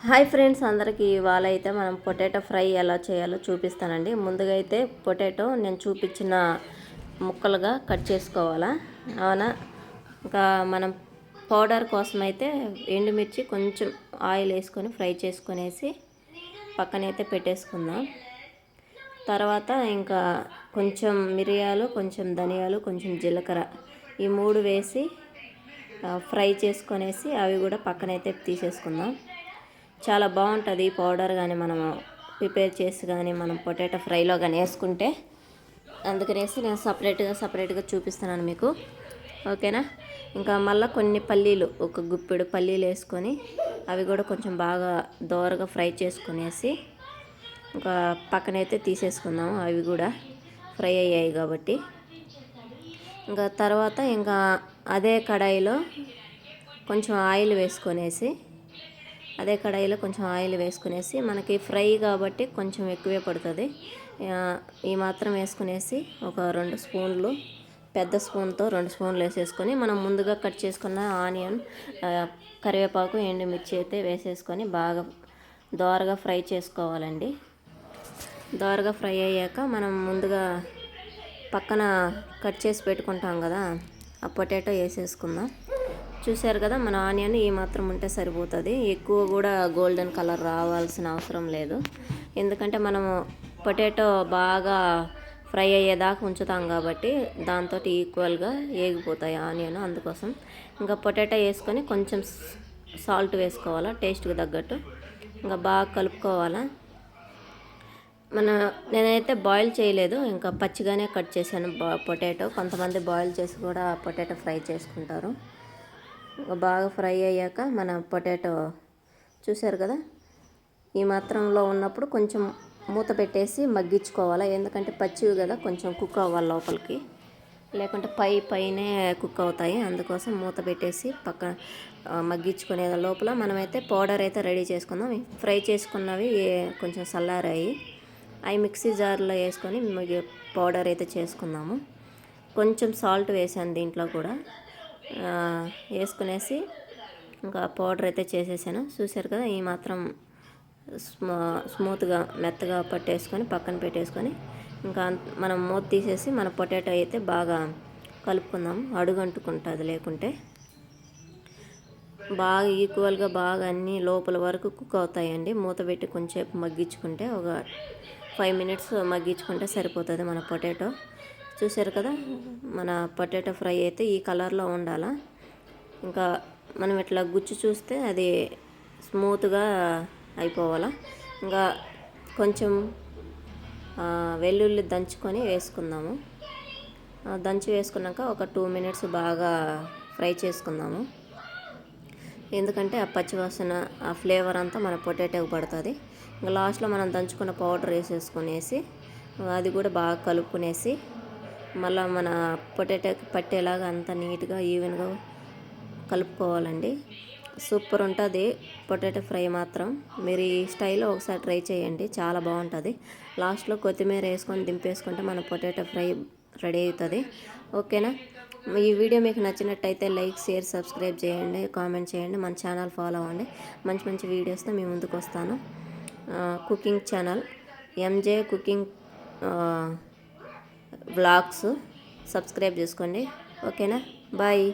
Hi friends, అందరికీ ఇవాళ అయితే మనం పొటాటో ఫ్రై ఎలా చేయాలో చూపిస్తానండి. ముందుగా అయితే పొటాటో నేను చూపించిన ముక్కలుగా కట్ చేసుకోవాలా. అవునా, ఇంకా మనం పౌడర్ కోసం అయితే ఎండుమిర్చి కొంచెం ఆయిల్ వేసుకొని ఫ్రై చేసుకొనేసి పక్కనైతే పెట్టేసుకుందాం. తర్వాత ఇంకా కొంచెం మిరియాలు, కొంచెం ధనియాలు, కొంచెం జీలకర్ర ఈ మూడు వేసి ఫ్రై చేసుకొనేసి అవి కూడా పక్కనైతే తీసేసుకుందాం. చాలా బాగుంటుంది ఈ పౌడర్ కానీ మనము ప్రిపేర్ చేసి కానీ మనం పొటాటో ఫ్రైలో కానీ వేసుకుంటే. అందుకనేసి నేను సపరేట్గా చూపిస్తున్నాను మీకు, ఓకేనా. ఇంకా మళ్ళీ కొన్ని పల్లీలు, ఒక గుప్పెడు పల్లీలు వేసుకొని అవి కూడా కొంచెం బాగా దోరగా ఫ్రై చేసుకునేసి ఇంకా పక్కనైతే తీసేసుకుందాము. అవి కూడా ఫ్రై అయ్యాయి కాబట్టి ఇంకా తర్వాత ఇంకా అదే కడాయిలో కొంచెం ఆయిల్ వేసుకొనేసి మనకి ఫ్రై కాబట్టి కొంచెం ఎక్కువే పడుతుంది. ఈ మాత్రం వేసుకునేసి ఒక 2 స్పూన్లు, పెద్ద స్పూన్తో 2 స్పూన్లు వేసేసుకొని మనం ముందుగా కట్ చేసుకున్న ఆనియన్, కరివేపాకు, ఎండుమిర్చి అయితే వేసేసుకొని బాగా దోరగా ఫ్రై చేసుకోవాలండి. దోరగా ఫ్రై అయ్యాక మనం ముందుగా పక్కన కట్ చేసి పెట్టుకుంటాం కదా, ఆ పొటాటో వేసేసుకుందాం. చూశారు కదా, మన ఆనియన్ ఈ మాత్రం ఉంటే సరిపోతుంది. ఎక్కువ కూడా గోల్డెన్ కలర్ రావాల్సిన అవసరం లేదు, ఎందుకంటే మనము పొటాటో బాగా ఫ్రై అయ్యేదాకా ఉంచుతాం కాబట్టి దాంతో ఈక్వల్గా వేగిపోతాయి ఆనియన్. అందుకోసం ఇంకా పొటాటో వేసుకొని కొంచెం సాల్ట్ వేసుకోవాలా టేస్ట్కి తగ్గట్టు. ఇంకా బాగా కలుపుకోవాలా. నేనైతే బాయిల్ చేయలేదు, ఇంకా పచ్చిగానే కట్ చేశాను పొటాటో. కొంతమంది బాయిల్ చేసి కూడా పొటాటో ఫ్రై చేసుకుంటారు. బాగా ఫ్రై అయ్యాక మన పొటాటో చూశారు కదా, ఈ మాత్రంలో ఉన్నప్పుడు కొంచెం మూత పెట్టేసి మగ్గించుకోవాలి. ఎందుకంటే పచ్చివి కదా, కొంచెం కుక్ అవ్వాలి లోపలికి, లేకుంటే పైనే కుక్ అవుతాయి. అందుకోసం మూత పెట్టేసి పక్క మగ్గించుకునే లోపల మనమైతే పౌడర్ అయితే రెడీ చేసుకుందాం. ఫ్రై చేసుకున్నవి కొంచెం చల్లారాయి, అవి మిక్సీ జార్లో వేసుకొని పౌడర్ అయితే చేసుకుందాము. కొంచెం సాల్ట్ వేసాను దీంట్లో కూడా వేసుకునేసి ఇంకా పౌడర్ అయితే చేసేసాను. చూసారు కదా, ఈ మాత్రం స్మూత్గా మెత్తగా పట్టేసుకొని పక్కన పెట్టేసుకొని ఇంకా మనం మూత తీసేసి మన పొటాటో అయితే బాగా కలుపుకుందాం. అడుగంటుకుంటుంది లేకుంటే. బాగా ఈక్వల్గా బాగా అన్నీ లోపల వరకు కుక్ అవుతాయండి. మూత పెట్టి కొంచెంసేపు మగ్గించుకుంటే, ఒక 5 మినిట్స్ మగ్గించుకుంటే సరిపోతుంది మన పొటాటో. చూసారు కదా, మన పొటాటో ఫ్రై అయితే ఈ కలర్లో ఉండాలా. ఇంకా మనం ఇట్లా గుచ్చి చూస్తే అది స్మూత్గా అయిపోవాలా. ఇంకా కొంచెం వెల్లుల్లి దంచుకొని వేసుకుందాము. దంచి వేసుకున్నాక ఒక 2 మినిట్స్ బాగా ఫ్రై చేసుకుందాము. ఎందుకంటే ఆ పచ్చివాసన, ఆ ఫ్లేవర్ అంతా మన పొటాటోకి పడుతుంది. ఇంకా లాస్ట్లో మనం దంచుకున్న పౌడర్ వేసేసుకునేసి అది కూడా బాగా కలుపుకునేసి మళ్ళీ మన పొటాటోకి పట్టేలాగా అంత నీట్గా ఈవెన్గా కలుపుకోవాలండి. సూపర్ ఉంటుంది పొటాటో ఫ్రై మాత్రం. మీరు ఈ స్టైల్లో ఒకసారి ట్రై చేయండి, చాలా బాగుంటుంది. లాస్ట్లో కొత్తిమీర వేసుకొని దింపేసుకుంటే మన పొటాటో ఫ్రై రెడీ అవుతుంది, ఓకేనా. ఈ వీడియో మీకు నచ్చినట్టయితే లైక్, షేర్, సబ్స్క్రైబ్ చేయండి, కామెంట్ చేయండి, మన ఛానల్ ఫాలో అవ్వండి. మంచి మంచి వీడియోస్తో మీ ముందుకు వస్తాను. Cooking channel M J cooking vlogs subscribe చేసుకోండి, ఓకేనా. బాయ్.